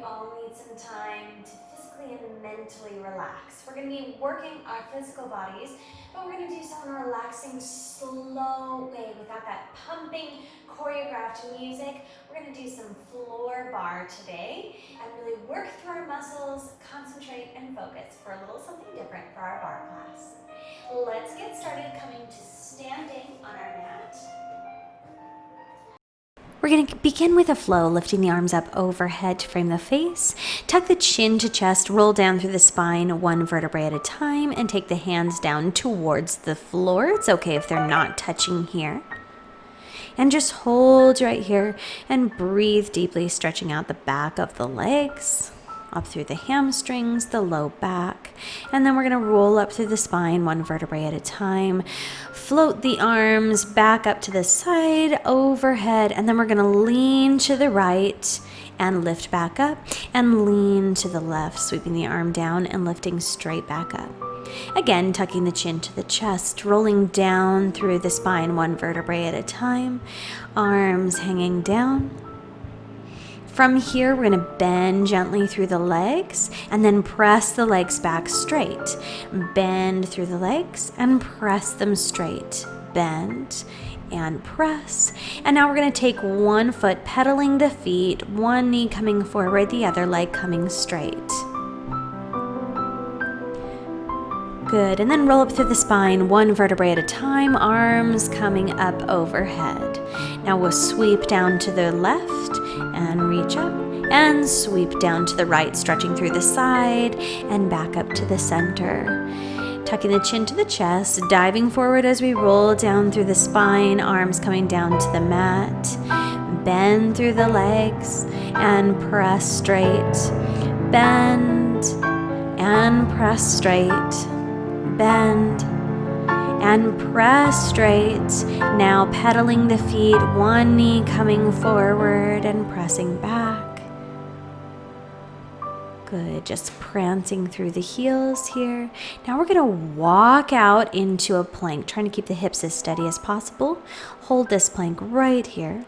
all need some time to physically and mentally relax. We're going to be working our physical bodies, but we're going to do so in a relaxing, slow way without that pumping, choreographed music. We're going to do some floor bar today and really work through our muscles, concentrate and focus for a little something different for our bar class. Let's get started coming to standing on our mat. We're going to begin with a flow, lifting the arms up overhead to frame the face. Tuck the chin to chest, roll down through the spine one vertebrae at a time, and take the hands down towards the floor. It's okay if they're not touching here. And just hold right here and breathe deeply, stretching out the back of the legs, up through the hamstrings, the low back, and then we're going to roll up through the spine one vertebrae at a time. Float the arms back up to the side, overhead, and then we're going to lean to the right and lift back up, and lean to the left, sweeping the arm down and lifting straight back up. Again, tucking the chin to the chest, rolling down through the spine one vertebrae at a time, arms hanging down. From here, we're going to bend gently through the legs and then press the legs back straight. Bend through the legs and press them straight. Bend and press. And now we're going to take one foot, pedaling the feet, one knee coming forward, the other leg coming straight. Good, and then roll up through the spine, one vertebrae at a time, arms coming up overhead. Now we'll sweep down to the left and reach up, and sweep down to the right, stretching through the side and back up to the center. Tucking the chin to the chest, diving forward as we roll down through the spine, arms coming down to the mat. Bend through the legs and press straight. Bend and press straight. Bend and press straight. Now pedaling the feet, one knee coming forward and pressing back. Good, just prancing through the heels here. Now we're going to walk out into a plank, trying to keep the hips as steady as possible. Hold this plank right here.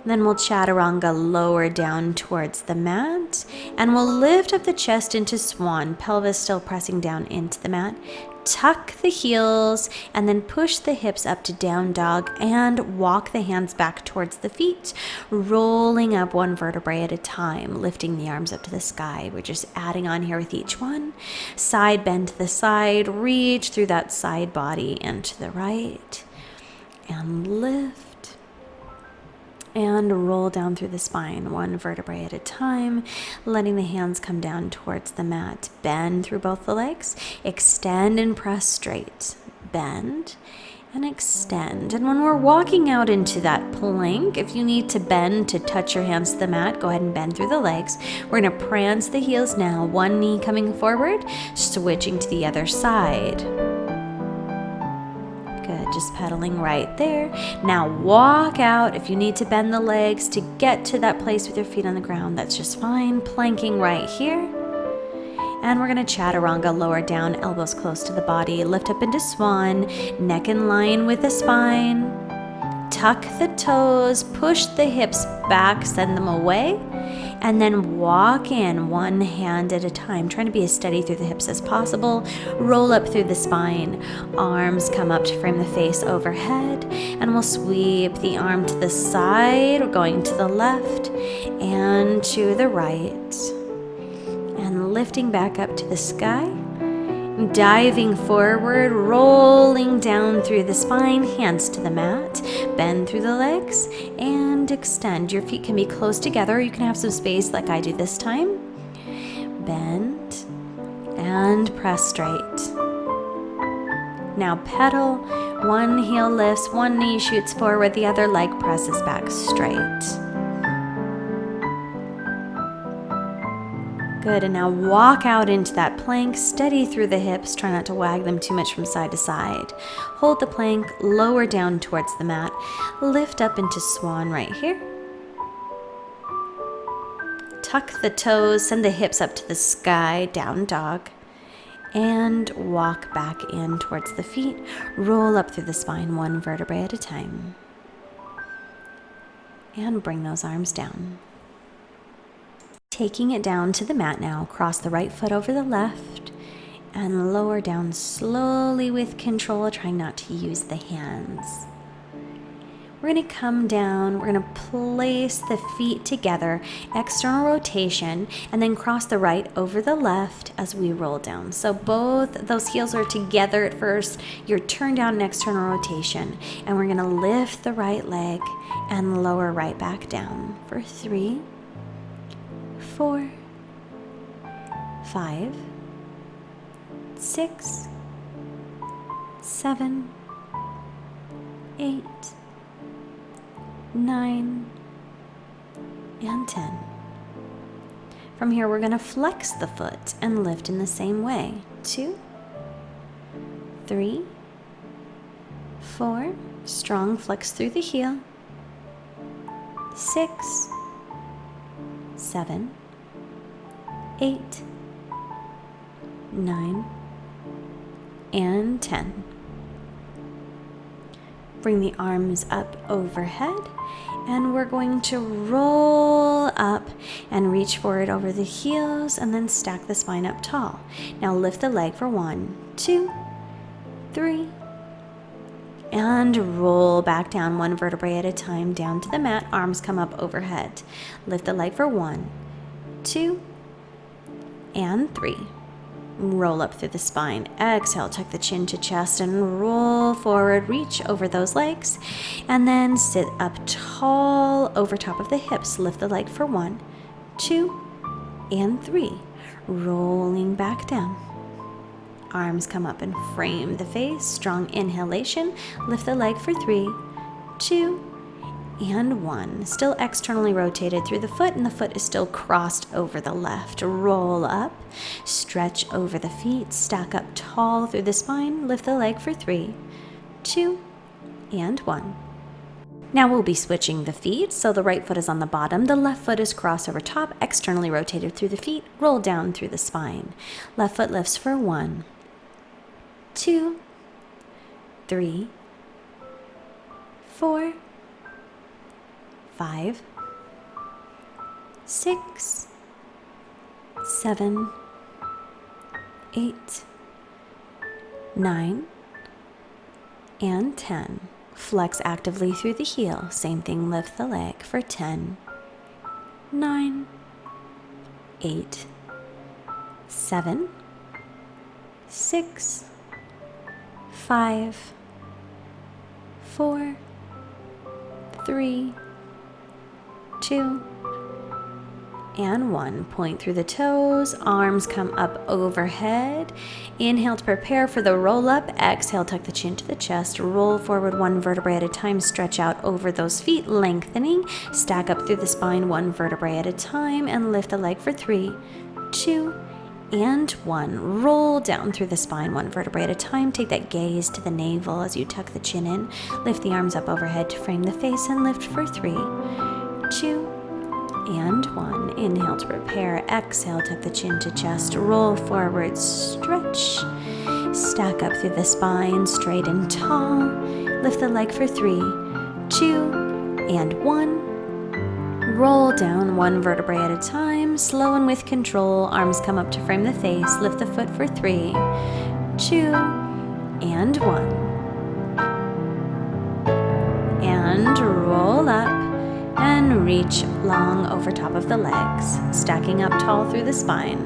Then we'll chaturanga lower down towards the mat, and we'll lift up the chest into swan, pelvis still pressing down into the mat. Tuck the heels and then push the hips up to down dog and walk the hands back towards the feet, rolling up one vertebrae at a time, lifting the arms up to the sky. We're just adding on here with each one. Side bend to the side, reach through that side body and to the right, and lift. And roll down through the spine, one vertebrae at a time, letting the hands come down towards the mat. Bend through both the legs, extend and press straight. Bend and extend. And when we're walking out into that plank, if you need to bend to touch your hands to the mat, go ahead and bend through the legs. We're going to prance the heels now, one knee coming forward, switching to the other side. Good, just pedaling right there. Now walk out. If you need to bend the legs to get to that place with your feet on the ground, that's just fine. Planking right here. And we're going to chaturanga, lower down, elbows close to the body. Lift up into swan, neck in line with the spine. Tuck the toes, push the hips back, send them away. And then walk in one hand at a time, trying to be as steady through the hips as possible. Roll up through the spine. Arms come up to frame the face overhead. And we'll sweep the arm to the side. We're going to the left and to the right. And lifting back up to the sky. Diving forward, rolling down through the spine, hands to the mat, bend through the legs, and extend. Your feet can be close together, or you can have some space like I do this time. Bend and press straight. Now pedal, one heel lifts, one knee shoots forward, the other leg presses back straight. Good, and now walk out into that plank, steady through the hips, try not to wag them too much from side to side. Hold the plank, lower down towards the mat, lift up into swan right here. Tuck the toes, send the hips up to the sky, down dog, and walk back in towards the feet. Roll up through the spine, one vertebrae at a time. And bring those arms down. Taking it down to the mat now, cross the right foot over the left and lower down slowly with control, trying not to use the hands. We're going to come down, we're going to place the feet together, external rotation, and then cross the right over the left as we roll down. So both those heels are together at first. You're turned down in external rotation, and we're going to lift the right leg and lower right back down for 3, 4, 5, 6, 7, 8, 9, and 10. From here, we're going to flex the foot and lift in the same way. 2, 3, 4, strong flex through the heel. 6, 7, 8, 9, and 10. Bring the arms up overhead, and we're going to roll up and reach forward over the heels and then stack the spine up tall. Now lift the leg for 1, 2, 3, and roll back down 1 vertebrae at a time down to the mat. Arms come up overhead. Lift the leg for 1, 2, and 3. Roll up through the spine. Exhale, tuck the chin to chest and roll forward. Reach over those legs and then sit up tall over top of the hips. Lift the leg for 1, 2, and 3. Rolling back down. Arms come up and frame the face. Strong inhalation. Lift the leg for 3, 2, and 1. Still externally rotated through the foot, and the foot is still crossed over the left. Roll up, stretch over the feet, stack up tall through the spine. Lift the leg for 3, 2, and 1. Now we'll be switching the feet, so the right foot is on the bottom, the left foot is crossed over top, externally rotated through the feet, roll down through the spine. Left foot lifts for 1, 2, 3, 4, 5, 6, 7, 8, 9, and 10. Flex actively through the heel. Same thing, lift the leg for 10, 9, 8, 7, 6, 5, 4, 3, 2, and 1. Point through the toes, arms come up overhead. Inhale to prepare for the roll up. Exhale, tuck the chin to the chest. Roll forward 1 vertebrae at a time. Stretch out over those feet, lengthening. Stack up through the spine 1 vertebrae at a time and lift the leg for 3, 2, and 1. Roll down through the spine 1 vertebrae at a time. Take that gaze to the navel as you tuck the chin in. Lift the arms up overhead to frame the face and lift for 3, 2, and 1. Inhale to prepare. Exhale, tuck the chin to chest. Roll forward, stretch. Stack up through the spine, straight and tall. Lift the leg for 3, 2, and 1. Roll down 1 vertebrae at a time. Slow and with control. Arms come up to frame the face. Lift the foot for 3, 2, and 1. And roll up and reach long over top of the legs, stacking up tall through the spine.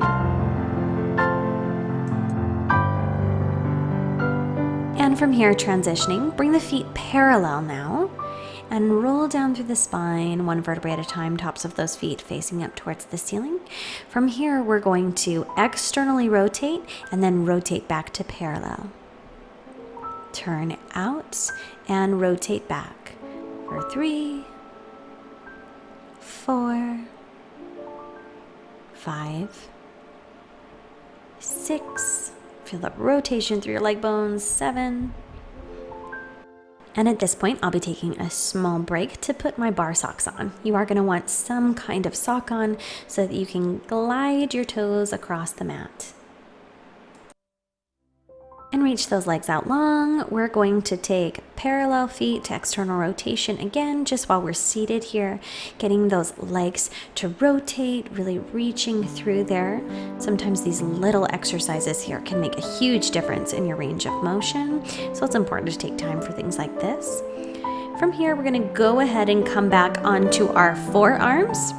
And from here, transitioning, bring the feet parallel now and roll down through the spine 1 vertebrae at a time, tops of those feet facing up towards the ceiling. From here, we're going to externally rotate and then rotate back to parallel. Turn out and rotate back for 3, 4, 5, 6, feel that rotation through your leg bones, 7. And at this point, I'll be taking a small break to put my bar socks on. You are going to want some kind of sock on so that you can glide your toes across the mat. And reach those legs out long. We're going to take parallel feet to external rotation again, just while we're seated here, getting those legs to rotate, really reaching through there. Sometimes these little exercises here can make a huge difference in your range of motion, so it's important to take time for things like this. From here, we're going to go ahead and come back onto our forearms.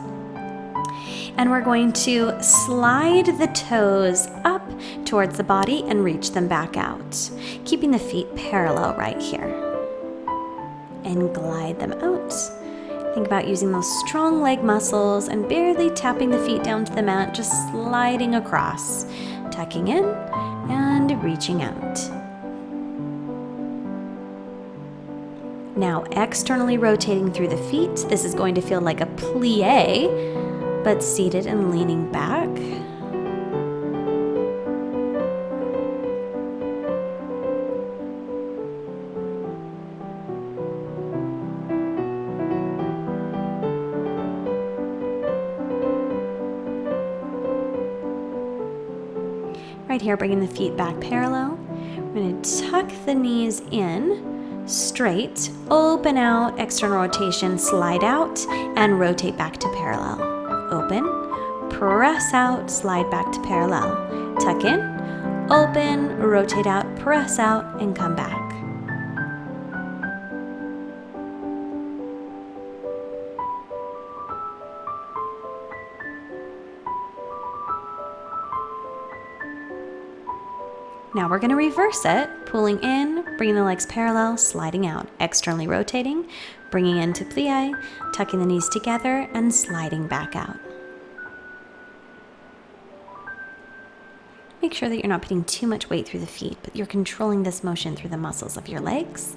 And we're going to slide the toes up towards the body and reach them back out, keeping the feet parallel right here. And glide them out. Think about using those strong leg muscles and barely tapping the feet down to the mat, just sliding across, tucking in and reaching out. Now externally rotating through the feet. This is going to feel like a plie, but seated and leaning back. Right here, bringing the feet back parallel. We're going to tuck the knees in, straight, open out, external rotation, slide out, and rotate back to parallel. Open, press out, slide back to parallel. Tuck in, open, rotate out, press out, and come back. Now we're going to reverse it, pulling in, bringing the legs parallel, sliding out, externally rotating, bringing into plie, tucking the knees together, and sliding back out. Make sure that you're not putting too much weight through the feet, but you're controlling this motion through the muscles of your legs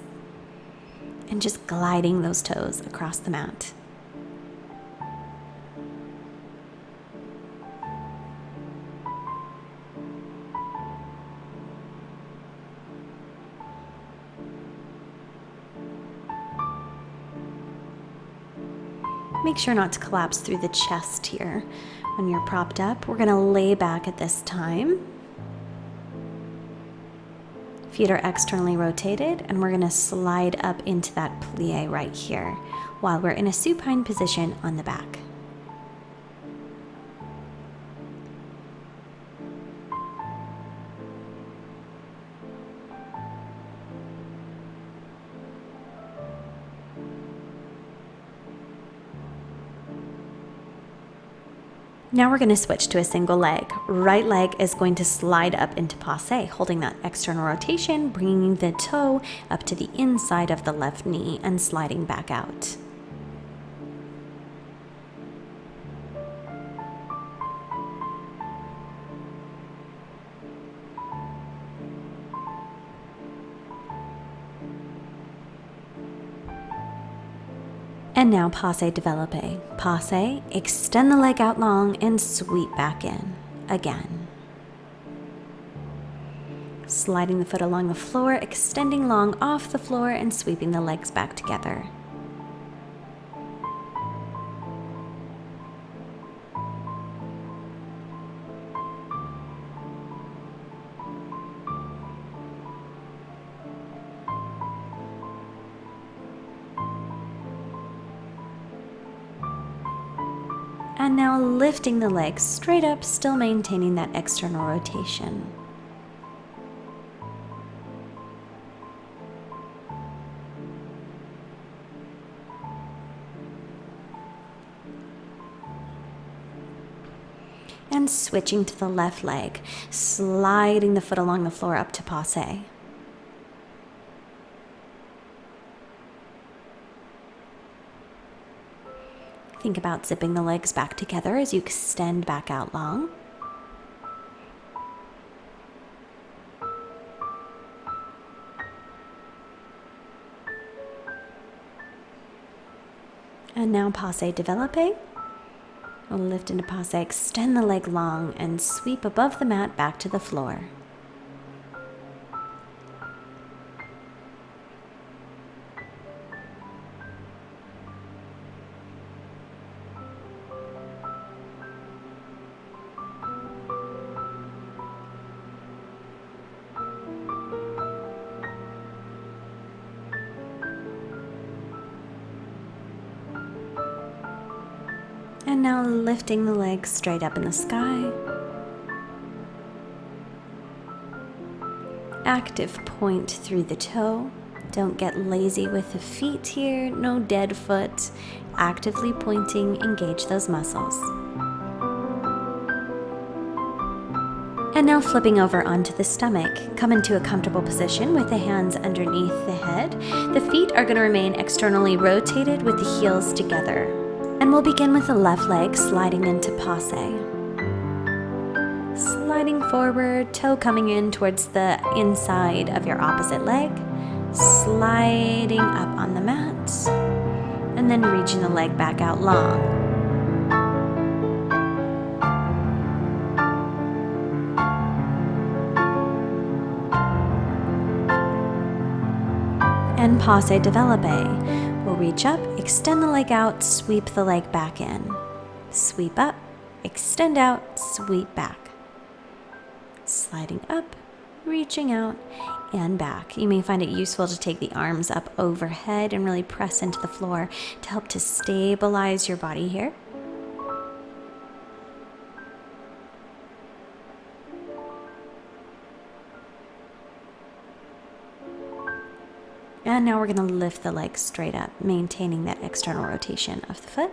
and just gliding those toes across the mat. Make sure not to collapse through the chest here. When you're propped up, we're going to lay back at this time. Feet are externally rotated, and we're going to slide up into that plie right here while we're in a supine position on the back. Now we're going to switch to a single leg. Right leg is going to slide up into passe, holding that external rotation, bringing the toe up to the inside of the left knee and sliding back out. And now passe développé. Passe, extend the leg out long and sweep back in. Again. Sliding the foot along the floor, extending long off the floor and sweeping the legs back together. And now lifting the legs straight up, still maintaining that external rotation. And switching to the left leg, sliding the foot along the floor up to passe. Think about zipping the legs back together as you extend back out long. And now passe développé. We'll lift into passe, extend the leg long, and sweep above the mat back to the floor. And now lifting the legs straight up in the sky. Active point through the toe. Don't get lazy with the feet here, no dead foot. Actively pointing, engage those muscles. And now flipping over onto the stomach. Come into a comfortable position with the hands underneath the head. The feet are going to remain externally rotated with the heels together. And we'll begin with the left leg sliding into passe. Sliding forward, toe coming in towards the inside of your opposite leg. Sliding up on the mat. And then reaching the leg back out long. And passe développé. We'll reach up, extend the leg out, sweep the leg back in. Sweep up, extend out, sweep back. Sliding up, reaching out, and back. You may find it useful to take the arms up overhead and really press into the floor to help to stabilize your body here. And now we're going to lift the legs straight up, maintaining that external rotation of the foot.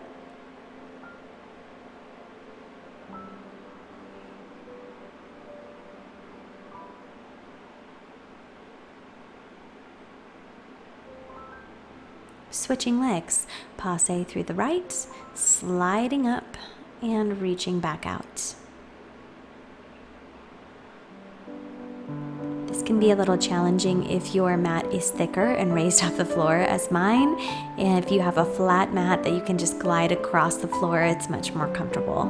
Switching legs, passe through the right, sliding up and reaching back out. This can be a little challenging if your mat is thicker and raised off the floor as mine. And if you have a flat mat that you can just glide across the floor, it's much more comfortable.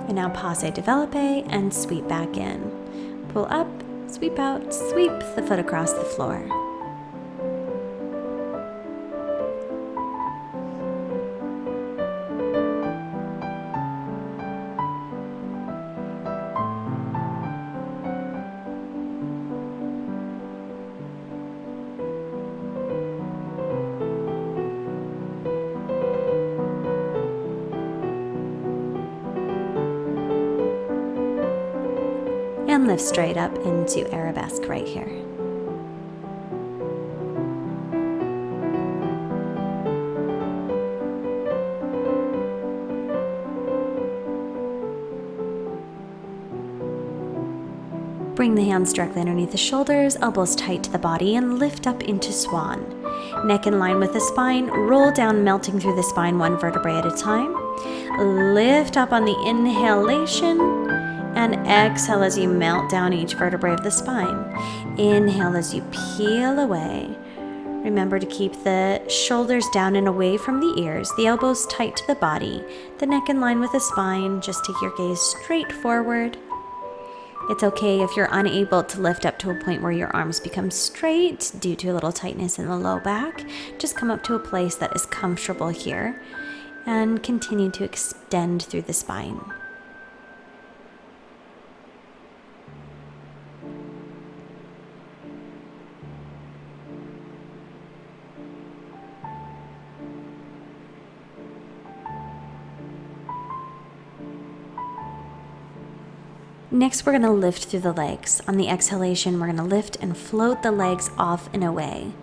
And now passe développé and sweep back in. Pull up, sweep out, sweep the foot across the floor. And lift straight up into arabesque right here. Bring the hands directly underneath the shoulders, elbows tight to the body, and lift up into swan. Neck in line with the spine, roll down, melting through the spine one vertebrae at a time. Lift up on the inhalation, and exhale as you melt down each vertebrae of the spine. Inhale as you peel away. Remember to keep the shoulders down and away from the ears, the elbows tight to the body, the neck in line with the spine. Just take your gaze straight forward. It's okay if you're unable to lift up to a point where your arms become straight due to a little tightness in the low back. Just come up to a place that is comfortable here and continue to extend through the spine. Next, we're going to lift through the legs. On the exhalation, we're going to lift and float the legs off and away.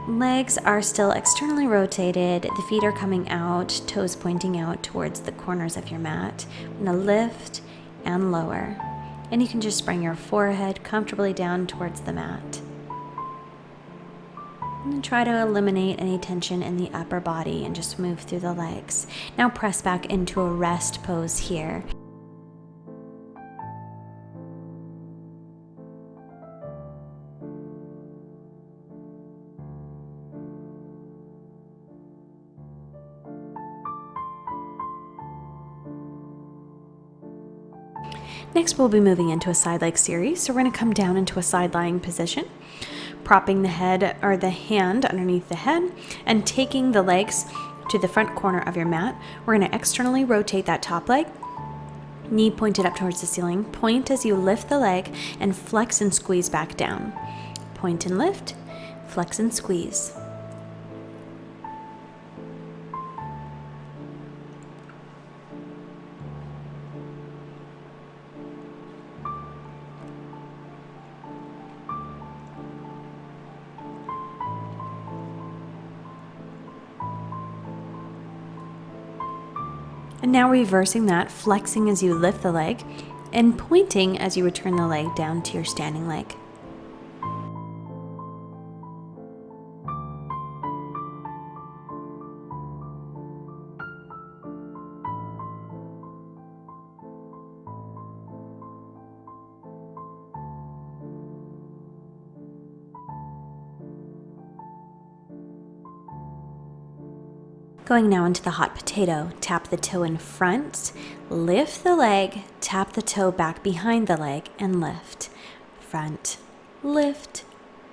Legs are still externally rotated. The feet are coming out, toes pointing out towards the corners of your mat. We're going to lift and lower. And you can just bring your forehead comfortably down towards the mat. And try to eliminate any tension in the upper body and just move through the legs. Now press back into a rest pose here. Next, we'll be moving into a side leg series. So we're going to come down into a side lying position, propping the head or the hand underneath the head and taking the legs to the front corner of your mat. We're going to externally rotate that top leg, knee pointed up towards the ceiling. Point as you lift the leg and flex and squeeze back down. Point and lift, flex and squeeze. And now reversing that, flexing as you lift the leg and pointing as you return the leg down to your standing leg. Going now into the hot potato, tap the toe in front, lift the leg, tap the toe back behind the leg, and lift. Front, lift,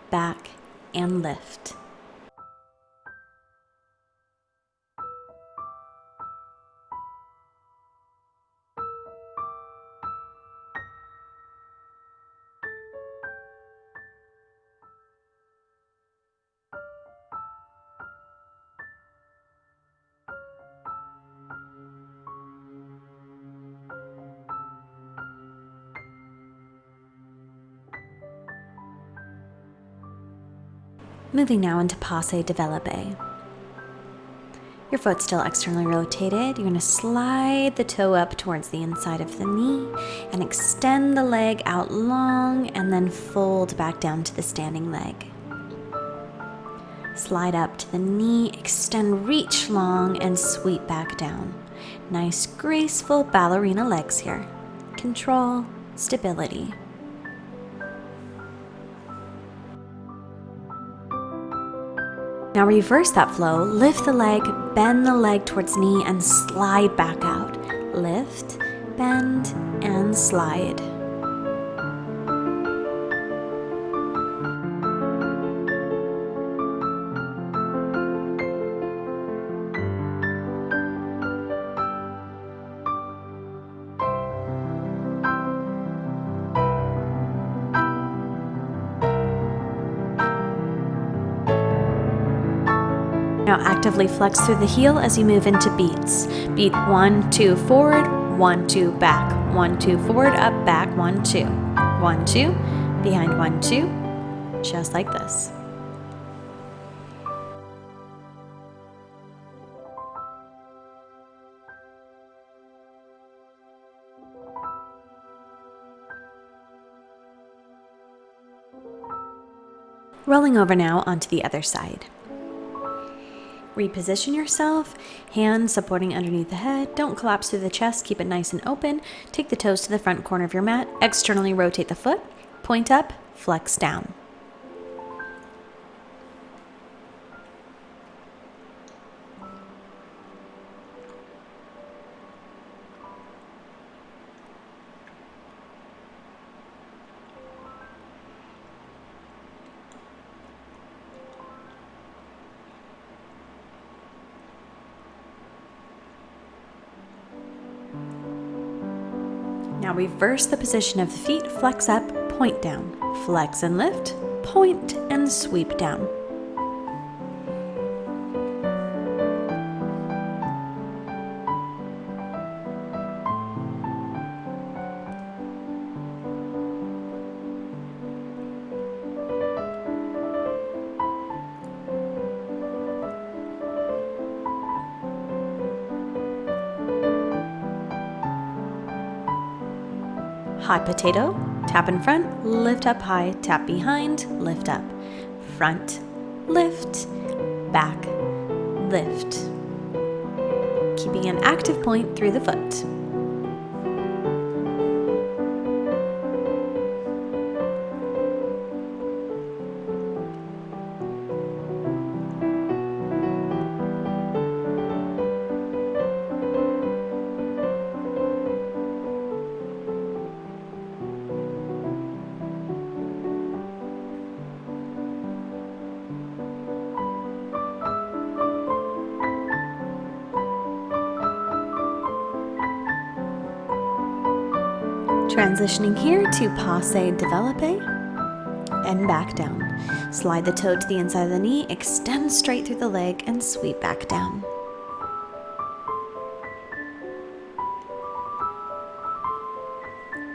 back, and lift. Moving now into Passe Développé. Your foot's still externally rotated. You're going to slide the toe up towards the inside of the knee and extend the leg out long and then fold back down to the standing leg. Slide up to the knee, extend, reach long, and sweep back down. Nice, graceful ballerina legs here. Control, stability. Now reverse that flow, lift the leg, bend the leg towards knee, and slide back out. Lift, bend, and slide. Now actively flex through the heel as you move into beats. Beat 1, 2, forward, 1, 2, back, 1, 2, forward, up, back, 1, 2, 1, 2, behind 1, 2, just like this. Rolling over now onto the other side. Reposition yourself, hands supporting underneath the head. Don't collapse through the chest, keep it nice and open. Take the toes to the front corner of your mat, externally rotate the foot, point up, flex down. Now reverse the position of the feet, flex up, point down, flex and lift, point and sweep down. Hot potato, tap in front, lift up high, tap behind, lift up. Front, lift, back, lift. Keeping an active point through the foot. Transitioning here to Passe Développé. and back down. Slide the toe to the inside of the knee, extend straight through the leg, and sweep back down.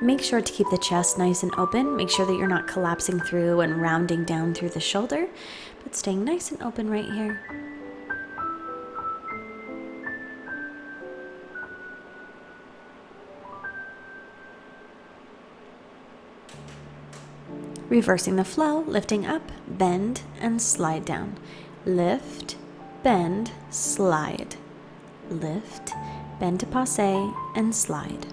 Make sure to keep the chest nice and open. Make sure that you're not collapsing through and rounding down through the shoulder, but staying nice and open right here. Reversing the flow, lifting up, bend, and slide down. Lift, bend, slide. Lift, bend to passe, and slide.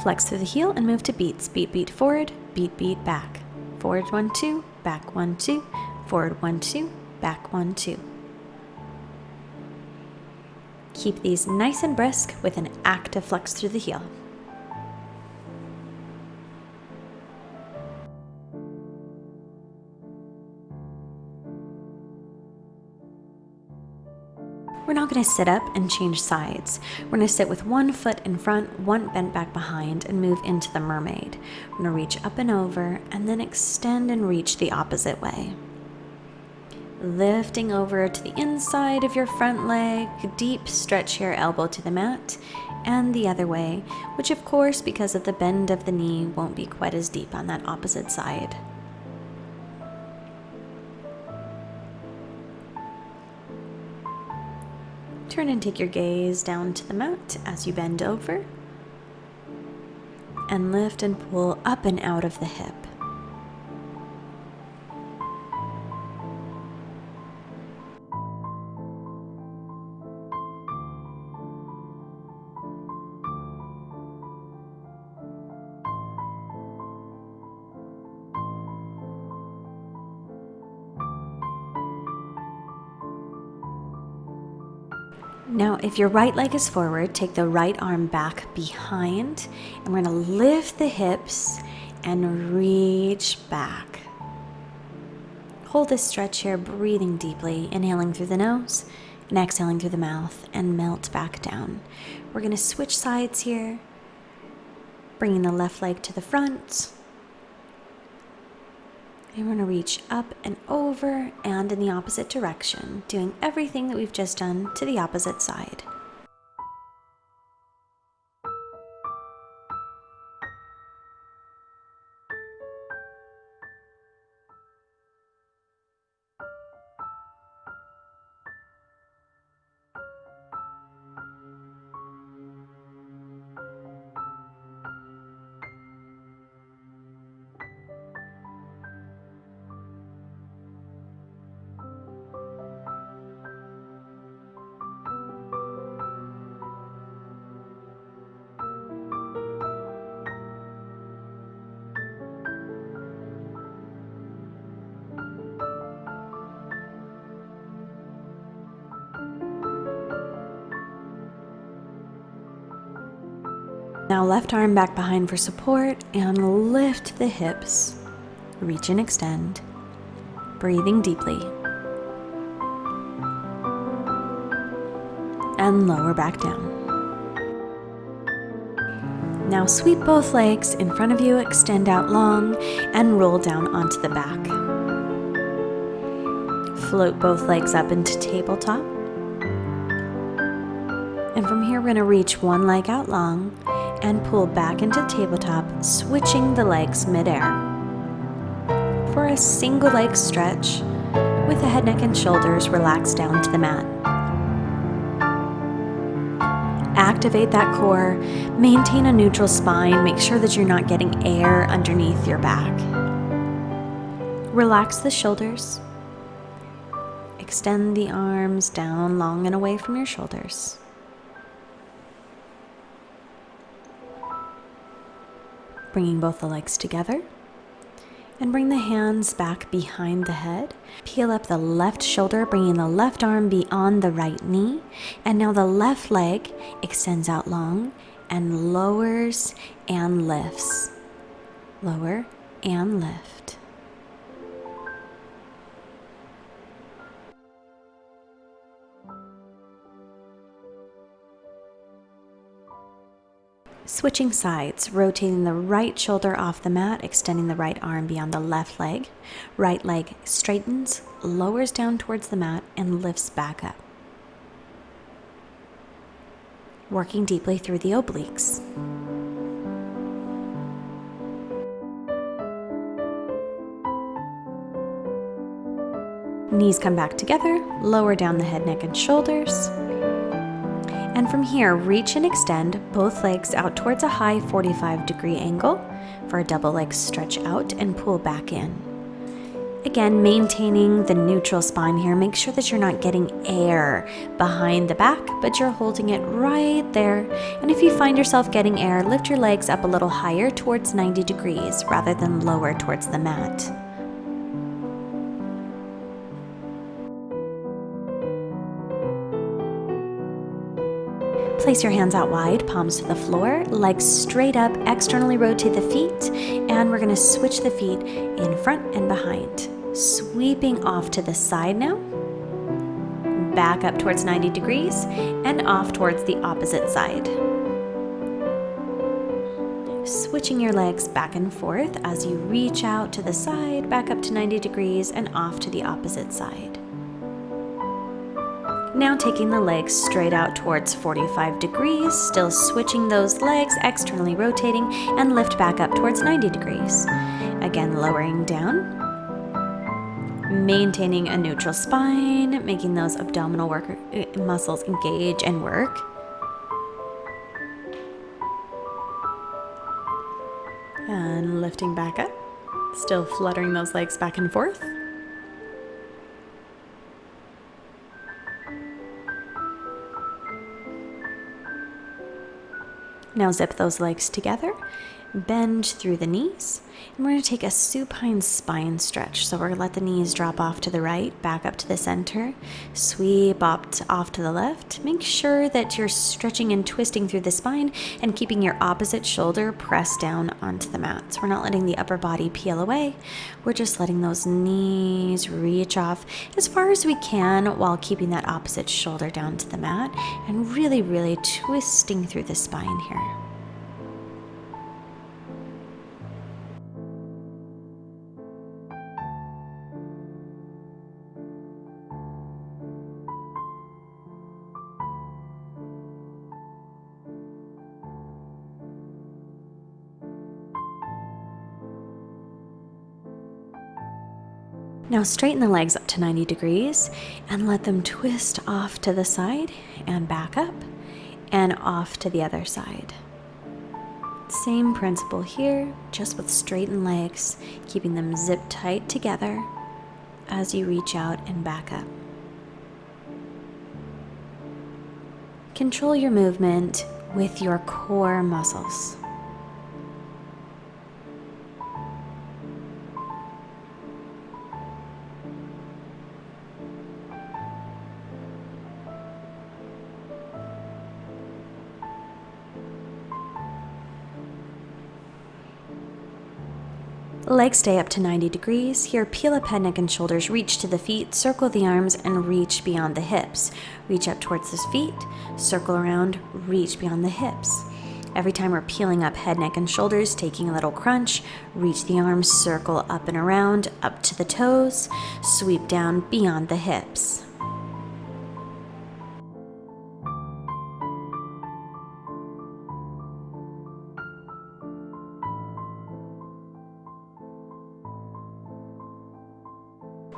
Flex through the heel and move to beats. Beat, beat, forward, beat, beat, back. Forward 1, 2, back 1, 2, forward 1, 2, back 1, 2. Keep these nice and brisk with an active flex through the heel. We're now going to sit up and change sides. We're going to sit with one foot in front, one bent back behind, and move into the mermaid. We're going to reach up and over, and then extend and reach the opposite way. Lifting over to the inside of your front leg, deep stretch here, elbow to the mat, and the other way, which of course, because of the bend of the knee, won't be quite as deep on that opposite side. Turn and take your gaze down to the mat as you bend over, and lift and pull up and out of the hip. Now, if your right leg is forward, take the right arm back behind, and we're going to lift the hips and reach back. Hold this stretch here, breathing deeply, inhaling through the nose and exhaling through the mouth, and melt back down. We're going to switch sides here, bringing the left leg to the front. And we're going to reach up and over and in the opposite direction, doing everything that we've just done to the opposite side. Now left arm back behind for support and lift the hips. Reach and extend, breathing deeply. And lower back down. Now sweep both legs in front of you, extend out long, and roll down onto the back. Float both legs up into tabletop. And from here, we're going to reach one leg out long and pull back into tabletop, switching the legs midair. For a single leg stretch, with the head, neck, and shoulders relaxed down to the mat. Activate that core, maintain a neutral spine, make sure that you're not getting air underneath your back. Relax the shoulders. Extend the arms down long and away from your shoulders. Bringing both the legs together, and bring the hands back behind the head. Peel up the left shoulder, bringing the left arm beyond the right knee, and now the left leg extends out long and lowers and lifts. lower, and lift. Switching sides, rotating the right shoulder off the mat, extending the right arm beyond the left leg. Right leg straightens, lowers down towards the mat, and lifts back up. Working deeply through the obliques. Knees come back together, lower down the head, neck, and shoulders. And from here, reach and extend both legs out towards a high 45-degree angle for a double leg stretch out and pull back in. Again, maintaining the neutral spine here. Make sure that you're not getting air behind the back, but you're holding it right there. And if you find yourself getting air, lift your legs up a little higher towards 90 degrees rather than lower towards the mat. Place your hands out wide, palms to the floor, legs straight up, externally rotate the feet, and we're going to switch the feet in front and behind. Sweeping off to the side now, back up towards 90 degrees, and off towards the opposite side. Switching your legs back and forth as you reach out to the side, back up to 90 degrees, and off to the opposite side. Now taking the legs straight out towards 45 degrees, still switching those legs, externally rotating, and lift back up towards 90 degrees. Again, lowering down, maintaining a neutral spine, making those abdominal muscles engage and work. And lifting back up, still fluttering those legs back and forth. Now zip those legs together, bend through the knees, and we're going to take a supine spine stretch. So we're going to let the knees drop off to the right, back up to the center, sweep off to the left. Make sure that you're stretching and twisting through the spine and keeping your opposite shoulder pressed down onto the mat. So we're not letting the upper body peel away. We're just letting those knees reach off as far as we can while keeping that opposite shoulder down to the mat and really, really twisting through the spine here. Now straighten the legs up to 90 degrees and let them twist off to the side and back up and off to the other side. Same principle here, just with straightened legs, keeping them zip tight together as you reach out and back up. Control your movement with your core muscles. Legs stay up to 90 degrees. Here, peel up head, neck, and shoulders. Reach to the feet, circle the arms, and reach beyond the hips. Reach up towards the feet, circle around, reach beyond the hips. Every time we're peeling up head, neck, and shoulders, taking a little crunch, reach the arms, circle up and around, up to the toes, sweep down beyond the hips.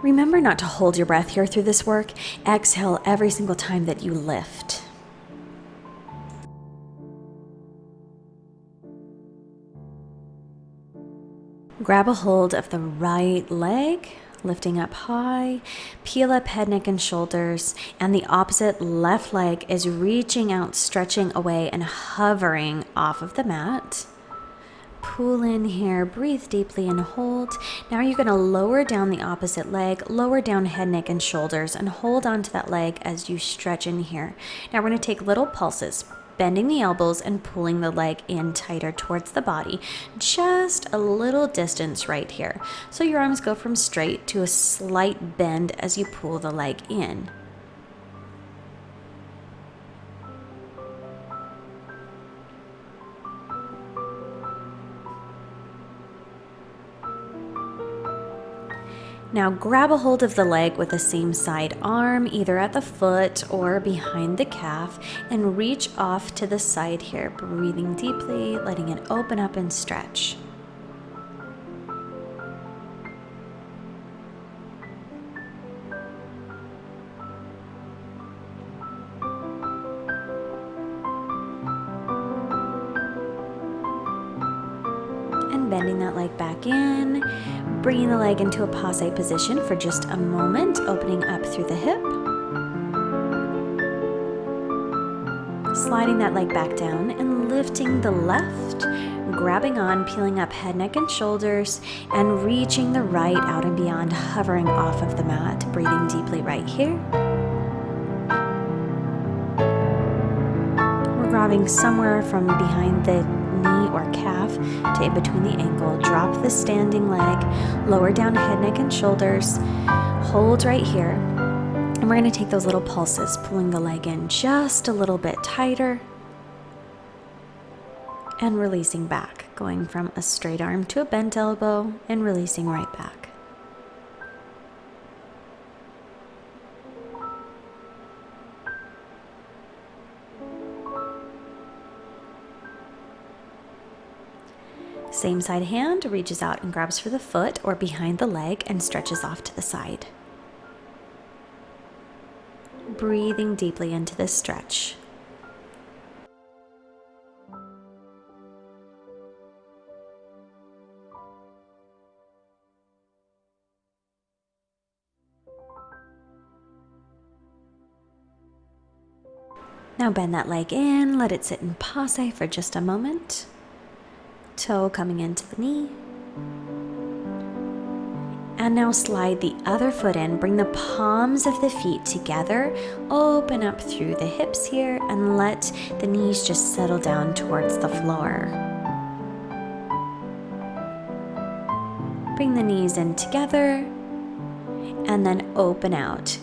Remember not to hold your breath here through this work. Exhale every single time that you lift. Grab a hold of the right leg, lifting up high, peel up head, neck, and shoulders, and the opposite left leg is reaching out, stretching away, and hovering off of the mat. Pull in here, breathe deeply and hold. Now you're going to lower down the opposite leg, lower down head, neck, and shoulders, and hold on to that leg as you stretch in here. Now we're going to take little pulses. bending the elbows and pulling the leg in tighter towards the body, just a little distance right here. So your arms go from straight to a slight bend as you pull the leg in. Now grab a hold of the leg with the same side arm, either at the foot or behind the calf, and reach off to the side here, breathing deeply, letting it open up and stretch. And bending that leg back in, bringing the leg into a passe position for just a moment, opening up through the hip. Sliding that leg back down and lifting the left, grabbing on, peeling up head, neck, and shoulders, and reaching the right out and beyond, hovering off of the mat, breathing deeply right here. We're grabbing somewhere from behind the knee or calf to in between the ankle. Drop the standing leg, lower down head, neck, and shoulders. Hold right here. And we're going to take those little pulses, pulling the leg in just a little bit tighter and releasing back, going from a straight arm to a bent elbow and releasing right back. Same side hand reaches out and grabs for the foot or behind the leg and stretches off to the side. Breathing deeply into this stretch. Now bend that leg in, let it sit in passe for just a moment. Toe coming into the knee. And now slide the other foot in, bring the palms of the feet together, open up through the hips here, and let the knees just settle down towards the floor. Bring the knees in together, and then open out.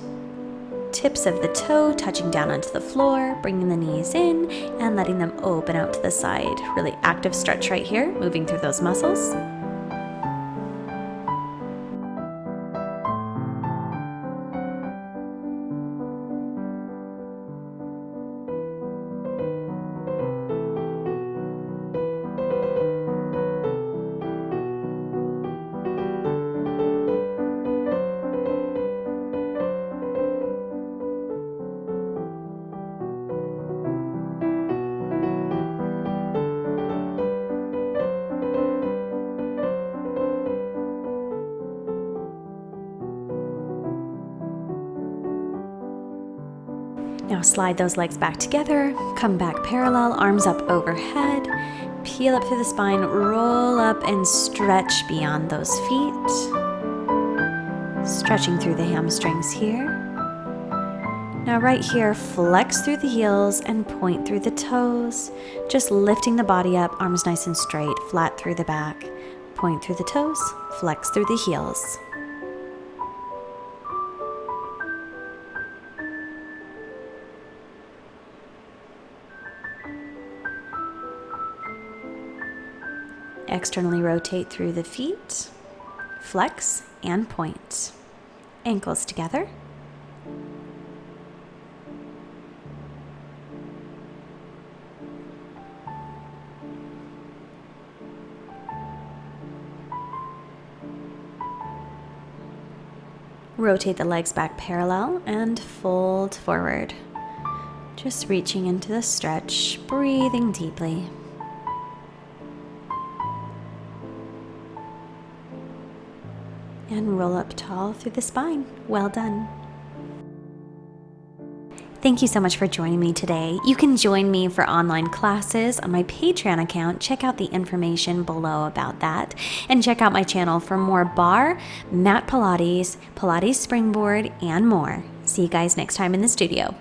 Tips of the toe touching down onto the floor, bringing the knees in and letting them open out to the side. Really active stretch right here, moving through those muscles. Now slide those legs back together, come back parallel, arms up overhead, peel up through the spine, roll up and stretch beyond those feet. Stretching through the hamstrings here. Now right here, flex through the heels and point through the toes. Just lifting the body up, arms nice and straight, flat through the back. Point through the toes, flex through the heels. Externally rotate through the feet, flex and point. Ankles together. Rotate the legs back parallel and fold forward. Just reaching into the stretch, breathing deeply. And roll up tall through the spine. Well done. Thank you so much for joining me today. You can join me for online classes on my Patreon account. Check out the information below about that. And check out my channel for more barre, Mat Pilates, Pilates springboard, and more. See you guys next time in the studio.